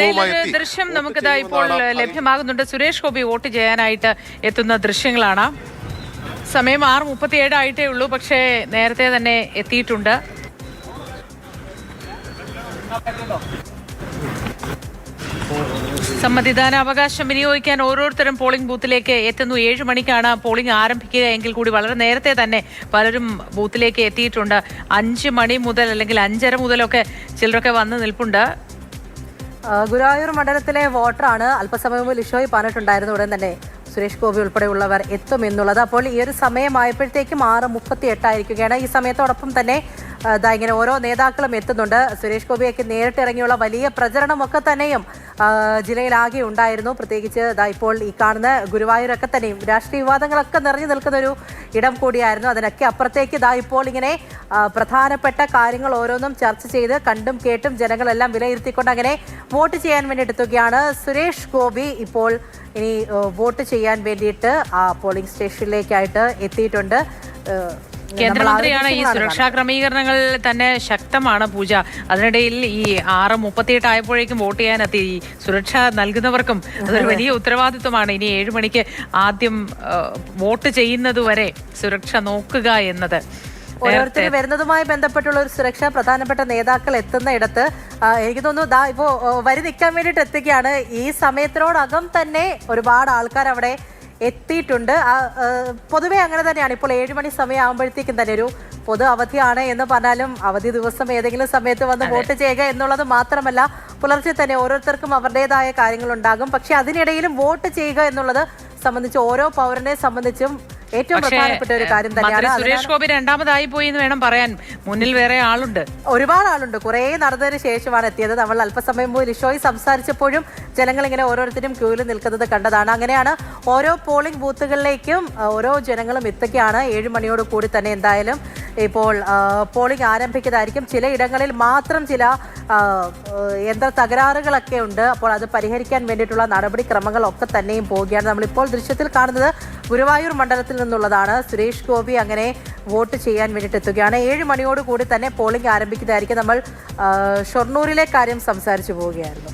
ഇതിനിടയിൽ ദൃശ്യം നമുക്കിതാ ഇപ്പോൾ ലഭ്യമാകുന്നുണ്ട്. സുരേഷ് ഗോപി വോട്ട് ചെയ്യാനായിട്ട് എത്തുന്ന ദൃശ്യങ്ങളാണ്. സമയം 6:37 ആയിട്ടേ ഉള്ളൂ, പക്ഷേ നേരത്തെ തന്നെ എത്തിയിട്ടുണ്ട്. സമ്മതിദാനാവകാശം വിനിയോഗിക്കാൻ ഓരോരുത്തരും പോളിംഗ് ബൂത്തിലേക്ക് എത്തുന്നു. 7 മണിക്കാണ് പോളിംഗ് ആരംഭിക്കുക എങ്കിൽ കൂടി വളരെ നേരത്തെ തന്നെ പലരും ബൂത്തിലേക്ക് എത്തിയിട്ടുണ്ട്. 5 മണി മുതൽ അല്ലെങ്കിൽ 5:30 മുതലൊക്കെ ചിലരൊക്കെ വന്ന് നിൽപ്പുണ്ട്. ഗുരുവായൂർ മണ്ഡലത്തിലെ വോട്ടറാണ് അല്പസമയം മുമ്പ് ലിഷോയ് പറഞ്ഞിട്ടുണ്ടായിരുന്നു ഉടൻ തന്നെ സുരേഷ് ഗോപി ഉൾപ്പെടെയുള്ളവർ എത്തുമെന്നുള്ളത്. അപ്പോൾ ഈ ഒരു സമയമായപ്പോഴത്തേക്കും 6:38 ആയിരിക്കുകയാണ്. ഈ സമയത്തോടൊപ്പം തന്നെ ഇങ്ങനെ ഓരോ നേതാക്കളും എത്തുന്നുണ്ട്. സുരേഷ് ഗോപിയൊക്കെ നേരിട്ടിറങ്ങിയുള്ള വലിയ പ്രചരണമൊക്കെ തന്നെയും ജില്ലയിലാകെ ഉണ്ടായിരുന്നു. പ്രത്യേകിച്ച് ഇപ്പോൾ ഈ കാണുന്ന ഗുരുവായൂരൊക്കെ തന്നെയും രാഷ്ട്രീയ വിവാദങ്ങളൊക്കെ നിറഞ്ഞു നിൽക്കുന്ന ഒരു ഇടം കൂടിയായിരുന്നു. അതിനൊക്കെ അപ്പുറത്തേക്ക് ഇപ്പോൾ ഇങ്ങനെ പ്രധാനപ്പെട്ട കാര്യങ്ങൾ ഓരോന്നും ചർച്ച ചെയ്ത് കണ്ടും കേട്ടും ജനങ്ങളെല്ലാം വിലയിരുത്തിക്കൊണ്ട് അങ്ങനെ വോട്ട് ചെയ്യാൻ വേണ്ടിയിട്ട് എത്തുകയാണ്. സുരേഷ് ഗോപി ഇപ്പോൾ ഇനി വോട്ട് ചെയ്യാൻ വേണ്ടിയിട്ട് ആ പോളിംഗ് സ്റ്റേഷനിലേക്കായിട്ട് എത്തിയിട്ടുണ്ട്. കേന്ദ്രമന്ത്രിയാണ്. ഈ സുരക്ഷാ ക്രമീകരണങ്ങൾ തന്നെ ശക്തമാണ് പൂജ. അതിനിടയിൽ ഈ 6:38 ആയപ്പോഴേക്കും വോട്ട് ചെയ്യാനെത്തി. ഈ സുരക്ഷ നൽകുന്നവർക്കും അതൊരു വലിയ ഉത്തരവാദിത്വമാണ്. ഇനി 7 മണിക്ക് ആദ്യം വോട്ട് ചെയ്യുന്നത് വരെ സുരക്ഷ നോക്കുക എന്നത്. ഓരോരുത്തർ വരുന്നതുമായി ബന്ധപ്പെട്ടുള്ള ഒരു സുരക്ഷ പ്രധാനപ്പെട്ട നേതാക്കൾ എത്തുന്ന ഇടത്ത് എനിക്ക് തോന്നുന്നു ഇപ്പോ വരി നിൽക്കാൻ വേണ്ടിയിട്ട് എത്തുകയാണ്. ഈ സമയത്തിനോടകം തന്നെ ഒരുപാട് ആൾക്കാർ അവിടെ എത്തിയിട്ടുണ്ട്. പൊതുവെ അങ്ങനെ തന്നെയാണ്. ഇപ്പോൾ 7 മണി സമയമാകുമ്പോഴത്തേക്കും തന്നെ ഒരു പൊതു അവധിയാണ് എന്ന് പറഞ്ഞാലും അവധി ദിവസം ഏതെങ്കിലും സമയത്ത് വന്ന് വോട്ട് ചെയ്യുക എന്നുള്ളത് മാത്രമല്ല, പുലർച്ചെ തന്നെ ഓരോരുത്തർക്കും അവരുടേതായ കാര്യങ്ങളുണ്ടാകും. പക്ഷെ അതിനിടയിലും വോട്ട് ചെയ്യുക എന്നുള്ളത് സംബന്ധിച്ച് ഓരോ പൗരനെ സംബന്ധിച്ചും ഏറ്റവും പ്രധാനപ്പെട്ട ഒരു കാര്യം തന്നെയാണ്. സുരേഷ് ഗോപി രണ്ടാമതായി പോയി എന്ന് വേണം പറയാൻ. മുന്നിൽ വേറെ ആളുണ്ട്, ഒരുപാട് ആളുണ്ട്. കുറെ നടന്നതിന് ശേഷമാണ് എത്തിയത്. നമ്മൾ അല്പസമയം മുമ്പ് ലിഷോയ് സംസാരിച്ചപ്പോഴും ജനങ്ങൾ ഇങ്ങനെ ഓരോരുത്തരും ക്യൂവിൽ നിൽക്കുന്നത് കണ്ടതാണ്. അങ്ങനെയാണ് ഓരോ പോളിംഗ് ബൂത്തുകളിലേക്കും ഓരോ ജനങ്ങളും എത്തുകയാണ്. 7 മണിയോട് കൂടി തന്നെ എന്തായാലും ഇപ്പോൾ പോളിംഗ് ആരംഭിക്കുന്നതായിരിക്കും. ചിലയിടങ്ങളിൽ മാത്രം ചില യന്ത്ര തകരാറുകളൊക്കെ ഉണ്ട്. അപ്പോൾ അത് പരിഹരിക്കാൻ വേണ്ടിയിട്ടുള്ള നടപടിക്രമങ്ങളൊക്കെ തന്നെയും പോവുകയാണ്. നമ്മളിപ്പോൾ ദൃശ്യത്തിൽ കാണുന്നത് ഗുരുവായൂർ മണ്ഡലത്തിൽ നിന്നുള്ളതാണ്. സുരേഷ് ഗോപി അങ്ങനെ വോട്ട് ചെയ്യാൻ വേണ്ടിയിട്ട് എത്തുകയാണ്. 7 മണിയോട് കൂടി തന്നെ പോളിംഗ് ആരംഭിക്കുന്നതായിരിക്കും. നമ്മൾ ഷൊർണൂരിലെ കാര്യം സംസാരിച്ചു പോവുകയായിരുന്നു.